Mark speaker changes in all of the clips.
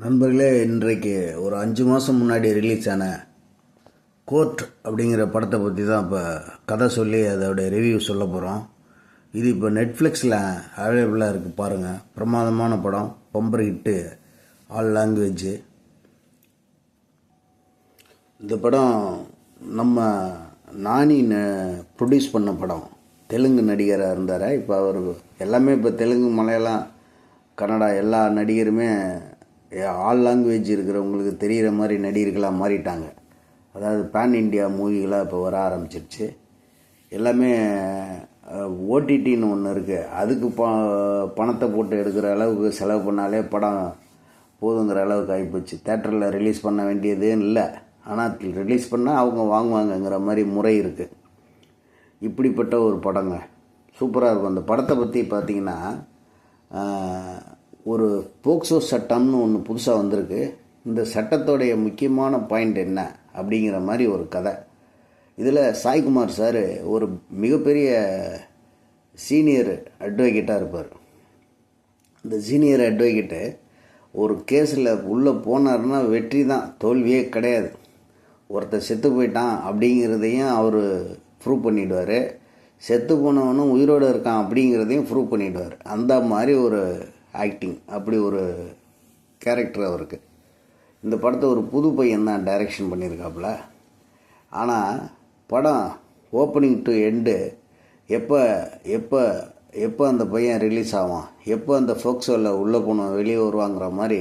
Speaker 1: நண்பர்களே, இன்றைக்கு ஒரு 5 மாதம் முன்னாடி ரிலீஸ் ஆன கோர்ட் அப்படிங்கிற படத்தை பற்றி தான் இப்போ கதை சொல்லி அதோடைய ரிவ்யூ சொல்ல போகிறோம். இது இப்போ நெட்ஃப்ளிக்ஸில் அவைலபிளாக இருக்குது, பாருங்கள். பிரமாதமான படம், பம்பர் ஹிட்டு, ஆல் லாங்குவேஜ். இந்த படம் நம்ம நானி ப்ரொடியூஸ் பண்ண படம். தெலுங்கு நடிகராக இருந்தார். இப்போ அவர் எல்லாமே இப்போ தெலுங்கு, மலையாளம், கன்னடா எல்லா நடிகருமே ஆல் லாங்குவேஜ் இருக்கிறவங்களுக்கு தெரிகிற மாதிரி நடிகர்களாக மாறிட்டாங்க. அதாவது பேன் இண்டியா மூவிகளாக இப்போ வர ஆரம்பிச்சிருச்சு. எல்லாமே ஓடிடின்னு ஒன்று இருக்குது, அதுக்கு பணத்தை போட்டு எடுக்கிற அளவுக்கு செலவு பண்ணாலே படம் போதுங்கிற அளவுக்கு ஆகிப்போச்சு. தேட்டரில் ரிலீஸ் பண்ண வேண்டியதே இல்லை, ஆனால் ரிலீஸ் பண்ணால் அவங்க வாங்குவாங்கங்கிற மாதிரி முறை இருக்குது. இப்படிப்பட்ட ஒரு படங்க சூப்பராக இருக்கும். அந்த படத்தை பற்றி பார்த்திங்கன்னா, ஒரு போக்சோ சட்டம்னு ஒன்று புதுசாக வந்திருக்கு. இந்த சட்டத்தோடைய முக்கியமான பாயிண்ட் என்ன அப்படிங்கிற மாதிரி ஒரு கதை. இதில் சாய்குமார் சார் ஒரு மிகப்பெரிய சீனியர் அட்வொகேட்டாக இருப்பார். இந்த சீனியர் அட்வொகேட்டு ஒரு கேஸில் உள்ளே போனார்னா வெற்றி தான், தோல்வியே கிடையாது. ஒருத்தர் செத்து போயிட்டான் அப்படிங்கிறதையும் அவர் ப்ரூவ் பண்ணிவிடுவார், செத்து போனவனும் உயிரோடு இருக்கான் அப்படிங்கிறதையும் ப்ரூவ் பண்ணிவிடுவார். அந்த மாதிரி ஒரு ஆக்டிங், அப்படி ஒரு கேரக்டர் அவருக்கு. இந்த படத்தை ஒரு புது பையன் தான் டைரக்ஷன் பண்ணியிருக்காப்புல. ஆனால் படம் ஓப்பனிங் டு எண்டு எப்போ எப்போ எப்போ அந்த பையன் ரிலீஸ் ஆவான், எப்போ அந்த ஃபோக்ஸோவில் உள்ளே போனோம் வெளியே வருவாங்கிற மாதிரி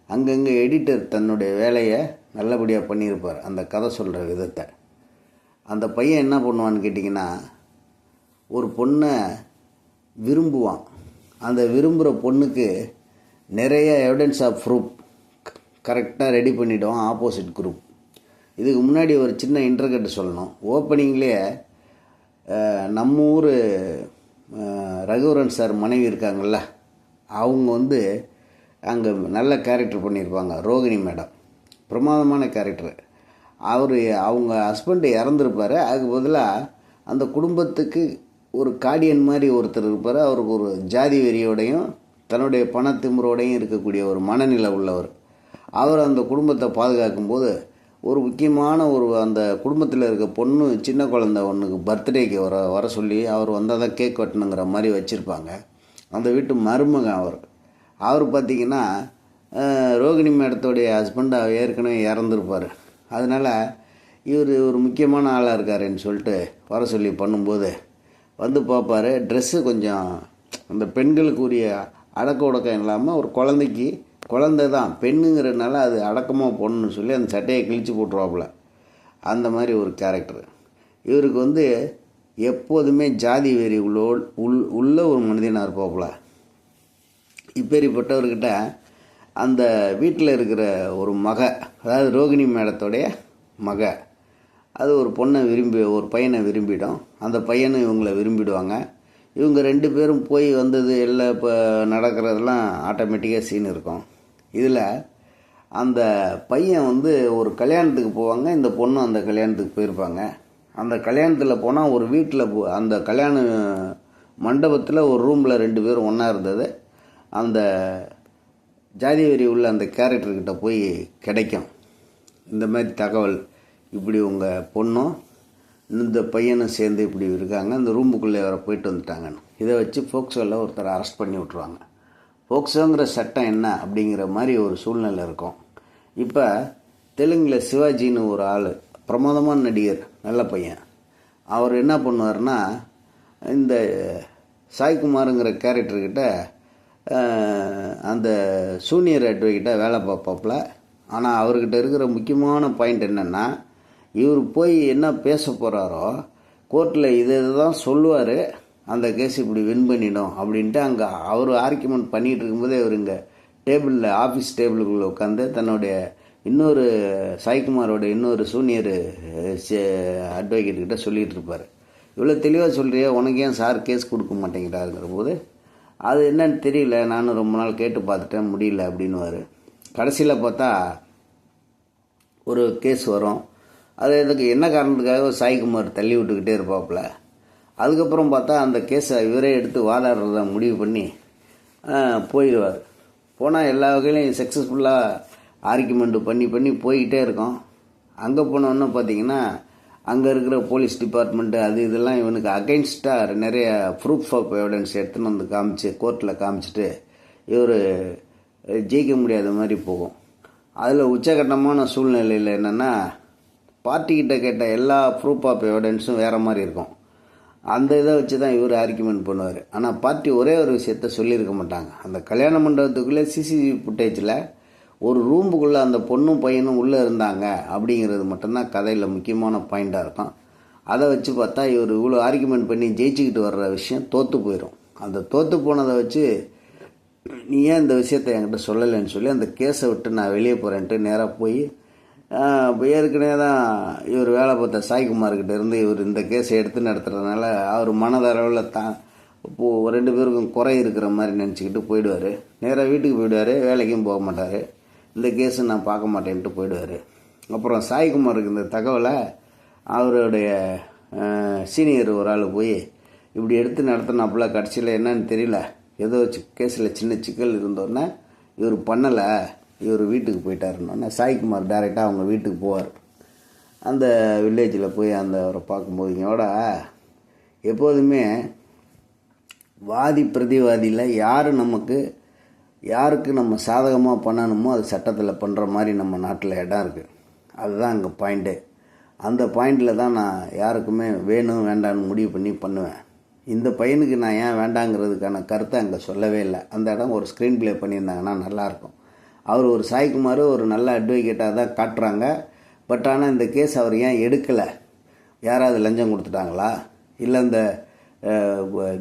Speaker 1: அங்கங்கே எடிட்டர் தன்னுடைய வேலையை நல்லபடியாக பண்ணியிருப்பார். அந்த கதை சொல்கிற விதத்தை அந்த பையன் என்ன பண்ணுவான்னு கேட்டிங்கன்னா, ஒரு பொண்ணை விரும்புவான். அந்த விரும்புகிற பொண்ணுக்கு நிறைய எவிடன்ஸ் ஆஃப் ப்ரூஃப் கரெக்டாக ரெடி பண்ணிவிடுவான் ஆப்போசிட் குரூப். இதுக்கு முன்னாடி ஒரு சின்ன இன்டர்கட் சொல்லணும். ஓப்பனிங்லேயே நம்ம ஊர் ரகுவரன் சார் மனைவி இருக்காங்கள்ல, அவங்க அங்கே நல்ல கேரக்டர் பண்ணியிருப்பாங்க. ரோகிணி மேடம் பிரமாதமான கேரக்டர். அவங்க ஹஸ்பண்டு இறந்துருப்பார். அதுக்கு பதிலாக அந்த குடும்பத்துக்கு ஒரு கார்டியன் மாதிரி ஒருத்தர் இருப்பார். அவருக்கு ஒரு ஜாதி வெறியோடையும் தன்னுடைய பணத்திமுறோடையும் இருக்கக்கூடிய ஒரு மனநிலை உள்ளவர். அவர் அந்த குடும்பத்தை பாதுகாக்கும்போது ஒரு முக்கியமான அந்த குடும்பத்தில் இருக்க பொண்ணு, சின்ன குழந்தை ஒன்றுக்கு பர்த்டேக்கு வர சொல்லி அவர் வந்தால் தான் கேக் வெட்டணுங்கிற மாதிரி வச்சுருப்பாங்க. அந்த வீட்டு மருமகன் அவர் பார்த்திங்கன்னா ரோகிணி மேடத்தோடைய ஹஸ்பண்ட் ஏற்கனவே இறந்துருப்பார். அதனால் இவர் ஒரு முக்கியமான ஆளாக இருக்காருன்னு சொல்லிட்டு வர சொல்லி பண்ணும்போது பார்ப்பார். ட்ரெஸ்ஸு கொஞ்சம் அந்த பெண்களுக்கு உரிய அடக்க உடக்கம் இல்லாமல், ஒரு குழந்தை தான் பெண்ணுங்கிறதுனால அது அடக்கமாக போடணும்னு சொல்லி அந்த சட்டையை கிழிச்சு போட்டுருவாப்புல. அந்த மாதிரி ஒரு கேரக்டர். இவருக்கு எப்போதுமே ஜாதி வெறி உள்ள ஒரு மனிதனாக இருப்பாப்புல. இப்பேரிப்பட்டவர்கிட்ட அந்த வீட்டில் இருக்கிற ஒரு அதாவது ரோகிணி மேடத்தோடைய அது ஒரு ஒரு பையனை விரும்பிடும். அந்த பையனும் இவங்களை விரும்பிடுவாங்க. இவங்க 2 பேரும் போய் வந்தது எல்லாம் இப்போ நடக்கிறதெல்லாம் ஆட்டோமேட்டிக்காக சீன் இருக்கும். இதில் அந்த பையன் ஒரு கல்யாணத்துக்கு போவாங்க, இந்த பொண்ணும் அந்த கல்யாணத்துக்கு போயிருப்பாங்க. அந்த கல்யாணத்தில் போனால் ஒரு வீட்டில் அந்த கல்யாண மண்டபத்தில் ஒரு ரூமில் 2 பேரும் ஒன்றா இருந்தது அந்த ஜாதி வெறி உள்ள அந்த கேரக்டர்கிட்ட போய் கிடைக்கும். இந்த மாதிரி தகவல், இப்படி உங்கள் பொண்ணும் இந்த பையனும் சேர்ந்து இப்படி இருக்காங்க, இந்த ரூமுக்குள்ளே வர போயிட்டு வந்துட்டாங்கன்னு. இதை வச்சு போக்சோவில் ஒருத்தர் அரெஸ்ட் பண்ணி விட்ருவாங்க. போக்சோங்கிற சட்டம் என்ன அப்படிங்கிற மாதிரி ஒரு சூழ்நிலை இருக்கும். இப்போ தெலுங்கில் சிவாஜின்னு ஒரு ஆள், பிரமாதமான நடிகர், நல்ல பையன். அவர் என்ன பண்ணுவார்னா, இந்த சாய்குமாருங்கிற கேரக்டர்கிட்ட அந்த சூனியர் அட்வொகேட்டாக வேலை பார்ப்பாப்புல. ஆனால் அவர்கிட்ட இருக்கிற முக்கியமான பாயிண்ட் என்னென்னா, இவர் போய் என்ன பேச போகிறாரோ கோர்ட்டில் இதுதான் சொல்லுவார், அந்த கேஸ் இப்படி வின் பண்ணிடும் அப்படின்ட்டு அங்கே அவர் ஆர்கியூமெண்ட் பண்ணிகிட்டு இருக்கும்போதே இவர் இங்கே டேபிளில், ஆஃபீஸ் டேபிளுக்குள்ளே உட்காந்து தன்னுடைய சாய்குமாரோட இன்னொரு சூனியர் அட்வொகேட்கிட்ட சொல்லிகிட்டு இருப்பார். இவ்வளோ தெளிவாக சொல்கிறியா, உனக்கு ஏன் சார் கேஸ் கொடுக்க மாட்டேங்கிறாருங்கிற போது, அது என்னன்னு தெரியல, நானும் ரொம்ப நாள் கேட்டு பார்த்துட்டேன், முடியல அப்படின்னுவார். கடைசியில் பார்த்தா ஒரு கேஸ் வரும். அது இதுக்கு என்ன காரணத்துக்காக சாய்குமார் தள்ளி விட்டுக்கிட்டே இருப்பாப்புல. அதுக்கப்புறம் பார்த்தா அந்த கேஸை இவரே எடுத்து வாதாடுறத முடிவு பண்ணி போயிடுவார். போனால் எல்லா வகையிலையும் சக்ஸஸ்ஃபுல்லாக ஆர்கியூமெண்ட் பண்ணி பண்ணி போய்கிட்டே இருக்கோம். அங்கே போனோன்னு பார்த்தீங்கன்னா அங்கே இருக்கிற போலீஸ் டிபார்ட்மெண்ட்டு அது இதெல்லாம் இவனுக்கு அகைன்ஸ்டாக நிறைய ப்ரூஃப் ஆஃப் எவிடன்ஸ் எடுத்துன்னு வந்து காமிச்சு கோர்ட்டில் காமிச்சிட்டு இவர் ஜெயிக்க முடியாத மாதிரி போகும். அதில் உச்சகட்டமான சூழ்நிலையில் என்னென்னா பார்ட்டிக்கிட்ட கேட்ட எல்லா ப்ரூஃப் ஆஃப் எவிடன்ஸும் வேறு மாதிரி இருக்கும். அந்த இதை வச்சு தான் இவர் ஆர்கியூமெண்ட் பண்ணுவார். ஆனால் பார்ட்டி ஒரே ஒரு விஷயத்த சொல்லியிருக்க மாட்டாங்க. அந்த கல்யாண மண்டபத்துக்குள்ளே சிசிடிவி ஃபுட்டேஜில் ஒரு ரூமுக்குள்ளே அந்த பொண்ணும் பையனும் உள்ளே இருந்தாங்க அப்படிங்கிறது மட்டும்தான் கதையில் முக்கியமான பாயிண்ட்டாக இருக்கும். அதை வச்சு பார்த்தா இவர் இவ்வளோ ஆர்கியூமெண்ட் பண்ணி ஜெயிச்சுக்கிட்டு வர்ற விஷயம் தோற்று போயிடும். அந்த தோற்று போனதை வச்சு நீ ஏன் இந்த விஷயத்தை என்கிட்ட சொல்லலைன்னு சொல்லி அந்த கேஸை விட்டு நான் வெளியே போகிறேன்ட்டு நேராக போய் ஏற்கனவே தான் இவர் வேலை பார்த்த சாய்குமார்கிட்ட இருந்து இவர் இந்த கேஸை எடுத்து நடத்துறதுனால அவர் மனதளவில் இப்போது 2 பேருக்கும் குறை இருக்கிற மாதிரி நினச்சிக்கிட்டு போயிடுவார். நேராக வீட்டுக்கு போயிடுவார், வேலைக்கும் போக மாட்டார். இந்த கேஸை நான் பார்க்க மாட்டேன்ட்டு போயிடுவார். அப்புறம் சாய்குமாருக்கு இந்த தகவலை அவருடைய சீனியர் ஒரு ஆள் போய் இப்படி எடுத்து நடத்தினாப்புல கடைசியில் என்னன்னு தெரியல, ஏதோ கேஸில் சின்ன சிக்கல் இருந்தோன்னே இவர் பண்ணலை, இவர் வீட்டுக்கு போயிட்டாருன்னொன்னே சாய்குமார் டைரெக்டாக அவங்க வீட்டுக்கு போவார். அந்த வில்லேஜில் போய் அவரை பார்க்கும்போது இங்கோட எப்போதுமே வாதி பிரதிவாதியில் யாருக்கு நம்ம சாதகமாக பண்ணணுமோ அது சட்டத்தில் பண்ணுற மாதிரி நம்ம நாட்டில் இடம் இருக்குது. அதுதான் அங்கே பாயிண்ட்டு. அந்த பாயிண்டில் தான் நான் யாருக்குமே வேணும் வேண்டான்னு முடிவு பண்ணி பண்ணுவேன். இந்த பையனுக்கு நான் ஏன் வேண்டாங்கிறதுக்கான கருத்தை அங்கே சொல்லவே இல்லை. அந்த இடம் ஒரு ஸ்க்ரீன் ப்ளே பண்ணியிருந்தாங்கன்னா நல்லாயிருக்கும். அவர் ஒரு சாய்குமார் ஒரு நல்ல அட்வொகேட்டாக தான் காட்டுறாங்க. பட் ஆனால் இந்த கேஸ் அவர் ஏன் எடுக்கலை? யாராவது லஞ்சம் கொடுத்துட்டாங்களா? இல்லை இந்த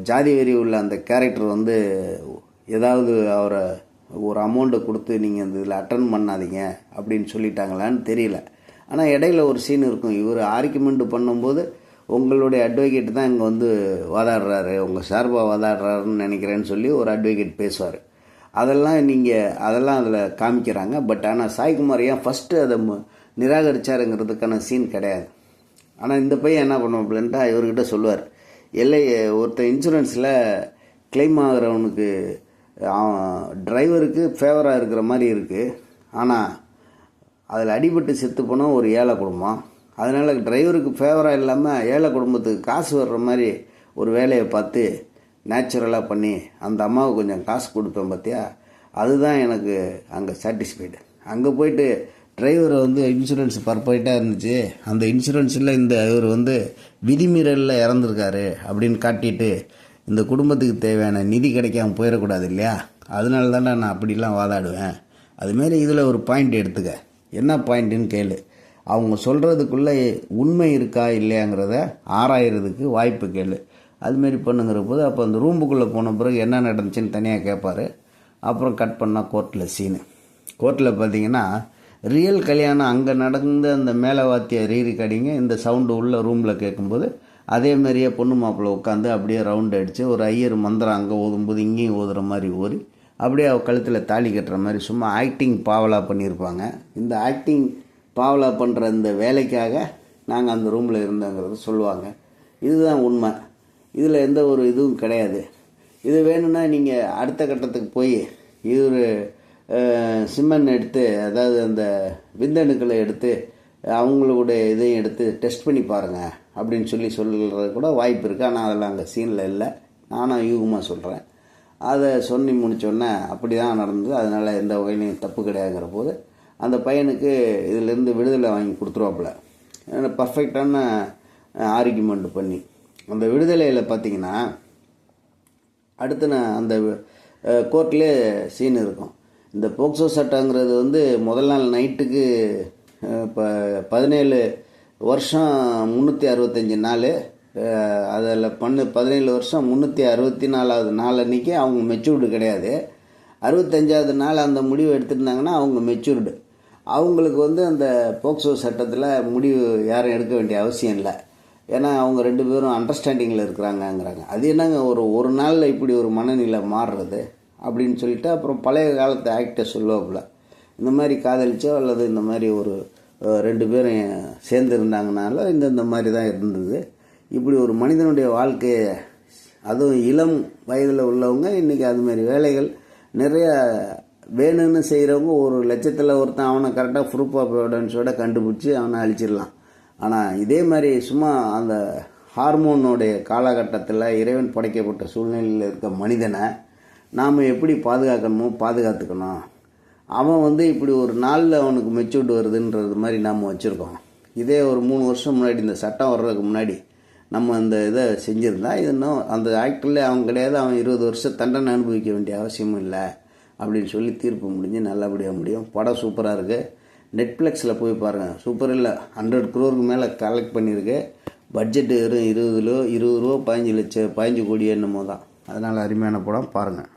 Speaker 1: ஜாதி வெறி உள்ள அந்த கேரக்டர் ஏதாவது அவரை ஒரு அமௌண்ட்டை கொடுத்து நீங்கள் இந்த இதில் அட்டன் பண்ணாதீங்க அப்படின்னு சொல்லிட்டாங்களான்னு தெரியல. ஆனால் இடையில ஒரு சீன் இருக்கும். இவர் ஆர்கியூமெண்ட் பண்ணும்போது உங்களுடைய அட்வொகேட் தான் இங்கே வாதாடுறாரு, உங்கள் சார்பாக வாதாடுறாருன்னு நினைக்கிறேன்னு சொல்லி ஒரு அட்வொகேட் பேசுவார். அதெல்லாம் அதில் காமிக்கிறாங்க. பட் ஆனால் சாய்குமார் ஏன் ஃபஸ்ட்டு அதை நிராகரிச்சாருங்கிறதுக்கான சீன் கிடையாது. ஆனால் இந்த பையன் என்ன பண்ணுவாப்புலன்ட்டா இவர்கிட்ட சொல்லுவார், ஒருத்தர் இன்சூரன்ஸில் கிளைம் ஆகிறவனுக்கு டிரைவருக்கு ஃபேவராக இருக்கிற மாதிரி இருக்குது. ஆனால் அதில் அடிபட்டு செத்து போனால் ஒரு ஏழை குடும்பம். அதனால் டிரைவருக்கு ஃபேவராக இல்லாமல் ஏழை குடும்பத்துக்கு காசு வர்ற மாதிரி ஒரு வேலையை பார்த்து நேச்சுரலாக பண்ணி அந்த அம்மாவுக்கு கொஞ்சம் காசு கொடுப்பேன் பார்த்தியா, அதுதான் எனக்கு அங்கே சாட்டிஸ்ஃபைடு. அங்கே போயிட்டு டிரைவர் இன்சூரன்ஸ் பர்ஃபெக்டாக இருந்துச்சு, அந்த இன்சூரன்ஸில் இவர் விதிமீறலில் இறந்துருக்காரு அப்படின்னு காட்டிட்டு இந்த குடும்பத்துக்கு தேவையான நிதி கிடைக்காம போயிடக்கூடாது இல்லையா? அதனால தானே நான் அப்படிலாம் வாதாடுவேன். அதுமாரி இதில் ஒரு பாயிண்ட் எடுத்துக்க, என்ன பாயிண்ட்டுன்னு கேளு. அவங்க சொல்கிறதுக்குள்ளே உண்மை இருக்கா இல்லையாங்கிறத ஆராயிறதுக்கு வாய்ப்பு கேளு. அதுமாரி பண்ணுங்கிற போது அப்போ அந்த ரூமுக்குள்ளே போன பிறகு என்ன நடந்துச்சுன்னு தனியாக கேட்பார். அப்புறம் கட் பண்ணால் கோர்ட்டில் சீனு. கோர்ட்டில் பார்த்தீங்கன்னா ரியல் கல்யாணம் அங்கே நடந்த அந்த மேலே வாத்திய ரீரிகார்டிங்க இந்த சவுண்டு உள்ள ரூமில் கேட்கும்போது அதேமாரியே பொண்ணு மாப்பிள்ளை உட்காந்து அப்படியே ரவுண்ட் அடித்து ஒரு ஐயர் மந்திரம் அங்கே ஓதும்போது இங்கேயும் ஓதுற மாதிரி ஓடி அப்படியே அவள் கழுத்தில் தாலி கட்டுற மாதிரி சும்மா ஆக்டிங் பாவலாக பண்ணியிருப்பாங்க. இந்த ஆக்டிங் பாவலாக பண்ணுற இந்த வேலைக்காக நாங்கள் அந்த ரூமில் இருந்தோங்கிறத சொல்லுவாங்க. இதுதான் உண்மை. இதில் எந்த ஒரு இதுவும் கிடையாது. இது வேணும்னா நீங்கள் அடுத்த கட்டத்துக்கு போய் இவர் சிம்மன் எடுத்து, அதாவது அந்த விந்தணுக்களை எடுத்து அவங்களுடைய இதையும் எடுத்து டெஸ்ட் பண்ணி பாருங்கள் அப்படின்னு சொல்கிறது கூட வாய்ப்பு இருக்குது. ஆனால் அதெல்லாம் அங்கே சீனில் இல்லை, நானும் யூகமாக சொல்கிறேன். அதை சொல்லி முடித்தோடனே அப்படி தான் நடந்தது, அதனால் எந்த வகையிலையும் தப்பு கிடையாதுங்கிற போது அந்த பையனுக்கு இதிலேருந்து விடுதலை வாங்கி கொடுத்துருவாப்புல. பர்ஃபெக்டான ஆர்கியூமெண்ட் பண்ணி அந்த விடுதலையில் பார்த்தீங்கன்னா அடுத்து நான் அந்த கோர்ட்லேயே சீன் இருக்கும். இந்த போக்சோ சட்டங்கிறது முதல் நாள் நைட்டுக்கு இப்போ 17 வருஷம் 365 நாள், அதில் 17 வருஷம் 364வது நாள் அன்றைக்கி அவங்க மெச்சூர்டு கிடையாது. 65வது நாள் அந்த முடிவு எடுத்துருந்தாங்கன்னா அவங்க மெச்சூர்டு. அவங்களுக்கு அந்த போக்சோ சட்டத்தில் முடிவு யாரும் எடுக்க வேண்டிய அவசியம் இல்லை. ஏன்னா அவங்க 2 பேரும் அண்டர்ஸ்டாண்டிங்கில் இருக்கிறாங்கங்கிறாங்க. அது என்னங்க ஒரு நாளில் இப்படி ஒரு மனநிலை மாறுறது அப்படின்னு சொல்லிட்டு அப்புறம் பழைய காலத்து ஆக்டை சொல்லுவாப்புல, இந்த மாதிரி காதலிச்சோ அல்லது இந்த மாதிரி ஒரு 2 பேரும் சேர்ந்து இருந்தாங்கனால இந்த மாதிரி தான் இருந்தது. இப்படி ஒரு மனிதனுடைய வாழ்க்கையை, அதுவும் இளம் வயதில் உள்ளவங்க இன்றைக்கி அதுமாரி வேலைகள் நிறைய வேணும்னு செய்கிறவங்க ஒரு லட்சத்தில் ஒருத்தன் அவனை கரெக்டாக ப்ரூஃப் ஆஃப் எவிடன்ஸோட கண்டுபிடிச்சி அவனை அழிச்சிடலாம். ஆனால் இதே மாதிரி சும்மா அந்த ஹார்மோனுடைய காலகட்டத்தில் இறைவன் படைக்கப்பட்ட சூழ்நிலையில் இருக்க மனிதனை நாம் எப்படி பாதுகாக்கணுமோ பாதுகாத்துக்கணும். அவன் இப்படி ஒரு நாளில் அவனுக்கு மெச்சூர்டு வருதுன்றது மாதிரி நாம் வச்சுருக்கோம். இதே ஒரு 3 வருஷம் முன்னாடி இந்த சட்டம் வர்றதுக்கு முன்னாடி நம்ம அந்த இதை செஞ்சுருந்தா இன்னும் அந்த ஆக்டில் அவன் கிடையாது, அவன் 20 வருஷம் தண்டனை அனுபவிக்க வேண்டிய அவசியமும் இல்லை அப்படின்னு சொல்லி தீர்ப்பு முடிஞ்சு நல்லபடியாக முடியும். படம் சூப்பராக இருக்குது. நெட்ஃப்ளிக்ஸில் போய் பாருங்கள். சூப்பர் இல்லை, 100 crore மேலே கலெக்ட் பண்ணியிருக்கு. பட்ஜெட்டு வெறும் 20 ரூபா 15 கோடி என்னமோ தான். அதனால் அருமையான படம் பாருங்கள்.